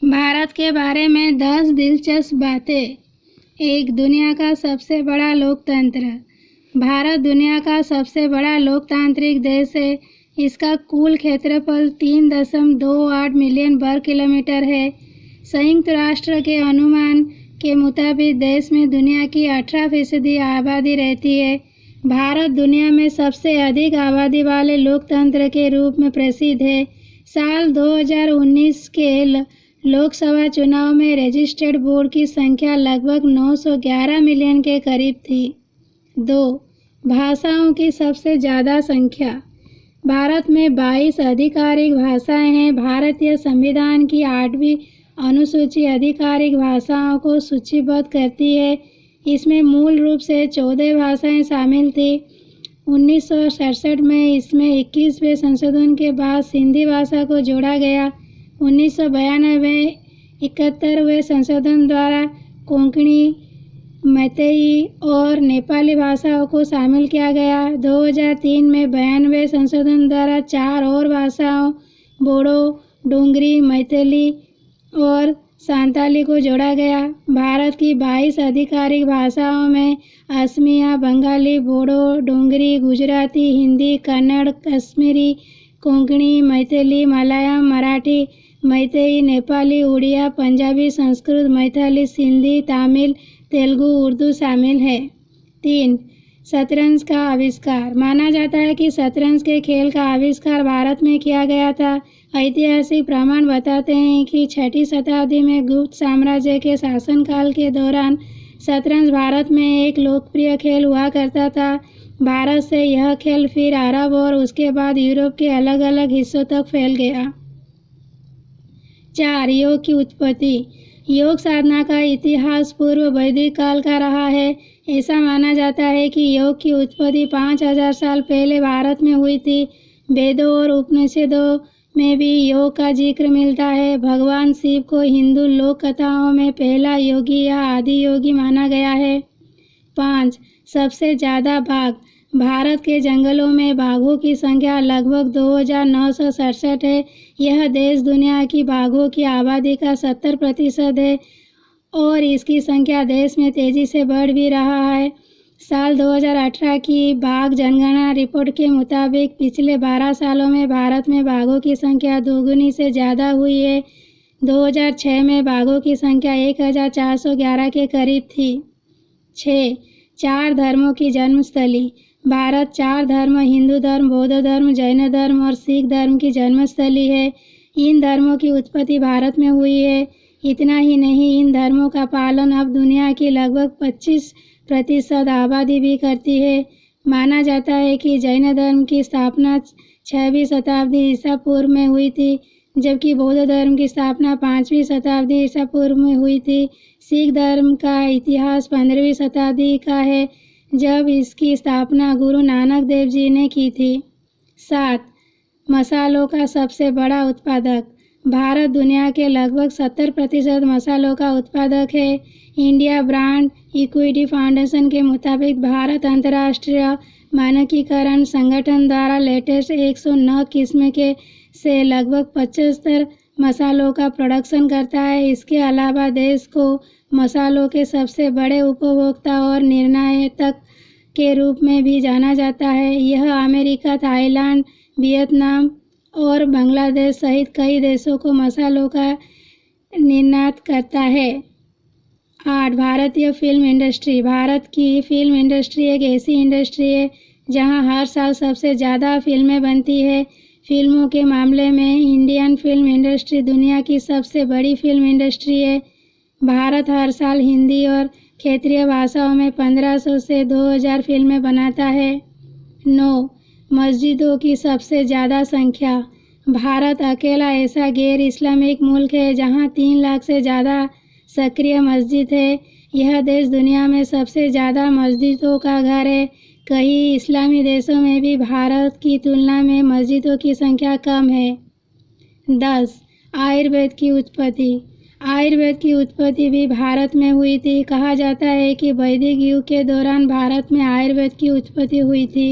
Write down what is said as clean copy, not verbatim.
भारत के बारे में 10 दिलचस्प बातें। एक, दुनिया का सबसे बड़ा लोकतंत्र। भारत दुनिया का सबसे बड़ा लोकतांत्रिक देश है। इसका कुल क्षेत्रफल 3.28 मिलियन वर्ग किलोमीटर है। संयुक्त राष्ट्र के अनुमान के मुताबिक देश में दुनिया की 18% आबादी रहती है। भारत दुनिया में सबसे अधिक आबादी वाले लोकतंत्र के रूप में प्रसिद्ध है। साल 2019 के लोकसभा चुनाव में रजिस्टर्ड वोट की संख्या लगभग 911 मिलियन के करीब थी। 2. भाषाओं की सबसे ज़्यादा संख्या। भारत में 22 आधिकारिक भाषाएं हैं। भारतीय संविधान की 8वीं अनुसूची आधिकारिक भाषाओं को सूचीबद्ध करती है। इसमें मूल रूप से 14 भाषाएं शामिल थी। 1967 में इसमें 21वें संशोधन के बाद सिंधी भाषा को जोड़ा गया। 1992 में 71वें संशोधन द्वारा कोंकणी, मैतेई और नेपाली भाषाओं को शामिल किया गया। 2003 में 92वें संशोधन द्वारा 4 और भाषाओं बोडो, डोंगरी, मैथिली और सांताली को जोड़ा गया। भारत की 22 आधिकारिक भाषाओं में असमिया, बंगाली, बोडो, डोंगरी, गुजराती, हिंदी, कन्नड़, कश्मीरी, कोंकणी, मैथिली, मलयालम, मराठी, मैतेई, नेपाली, उड़िया, पंजाबी, संस्कृत, मैथिली, सिंधी, तमिल, तेलुगु, उर्दू शामिल है। 3. शतरंज का आविष्कार। माना जाता है कि शतरंज के खेल का आविष्कार भारत में किया गया था। ऐतिहासिक प्रमाण बताते हैं कि 6वीं शताब्दी में गुप्त साम्राज्य के शासनकाल के दौरान शतरंज भारत में एक लोकप्रिय खेल हुआ करता था। भारत से यह खेल फिर अरब और उसके बाद यूरोप के अलग अलग हिस्सों तक फैल गया। 4. योग की उत्पत्ति। योग साधना का इतिहास पूर्व वैदिक काल का रहा है। ऐसा माना जाता है कि योग की उत्पत्ति 5000 साल पहले भारत में हुई थी। वेदों और उपनिषदों में भी योग का जिक्र मिलता है। भगवान शिव को हिंदू लोक कथाओं में पहला योगी या आदि योगी माना गया है। 5. सबसे ज़्यादा बाघ। भारत के जंगलों में बाघों की संख्या लगभग 2967 है। यह देश दुनिया की बाघों की आबादी का 70% है और इसकी संख्या देश में तेज़ी से बढ़ भी रहा है। साल 2018 की बाघ जनगणना रिपोर्ट के मुताबिक पिछले 12 सालों में भारत में बाघों की संख्या दोगुनी से ज़्यादा हुई है। 2006 में बाघों की संख्या 1411 के करीब थी। 6. 4 धर्मों की जन्मस्थली। भारत 4 धर्म हिंदू धर्म, बौद्ध धर्म, जैन धर्म और सिख धर्म की जन्मस्थली है। इन धर्मों की उत्पत्ति भारत में हुई है। इतना ही नहीं, इन धर्मों का पालन अब दुनिया की लगभग 25% आबादी भी करती है। माना जाता है कि जैन धर्म की स्थापना 6वीं शताब्दी ईसा पूर्व में हुई थी, जबकि बौद्ध धर्म की स्थापना 5वीं शताब्दी ईसा पूर्व में हुई थी। सिख धर्म का इतिहास 15वीं शताब्दी का है, जब इसकी स्थापना गुरु नानक देव जी ने की थी। 7. मसालों का सबसे बड़ा उत्पादक। भारत दुनिया के लगभग 70% मसालों का उत्पादक है। इंडिया ब्रांड इक्विटी फाउंडेशन के मुताबिक भारत अंतर्राष्ट्रीय मानकीकरण संगठन द्वारा लेटेस्ट 109 किस्म के से लगभग 75 मसालों का प्रोडक्शन करता है। इसके अलावा देश को मसालों के सबसे बड़े उपभोक्ता और निर्यातक के रूप में भी जाना जाता है। यह अमेरिका, थाईलैंड, वियतनाम और बांग्लादेश सहित कई देशों को मसालों का निर्यात करता है। 8. भारतीय फिल्म इंडस्ट्री। भारत की फिल्म इंडस्ट्री एक ऐसी इंडस्ट्री है जहां हर साल सबसे ज़्यादा फिल्में बनती है। फिल्मों के मामले में इंडियन फिल्म इंडस्ट्री दुनिया की सबसे बड़ी फिल्म इंडस्ट्री है। भारत हर साल हिंदी और क्षेत्रीय भाषाओं में 1500 से 2000 फिल्में बनाता है। 9. मस्जिदों की सबसे ज़्यादा संख्या। भारत अकेला ऐसा गैर इस्लामिक मुल्क है जहां 3 लाख से ज़्यादा सक्रिय मस्जिद है। यह देश दुनिया में सबसे ज़्यादा मस्जिदों का घर है। कई इस्लामी देशों में भी भारत की तुलना में मस्जिदों की संख्या कम है। 10. आयुर्वेद की उत्पत्ति। आयुर्वेद की उत्पत्ति भी भारत में हुई थी। कहा जाता है कि वैदिक युग के दौरान भारत में आयुर्वेद की उत्पत्ति हुई थी।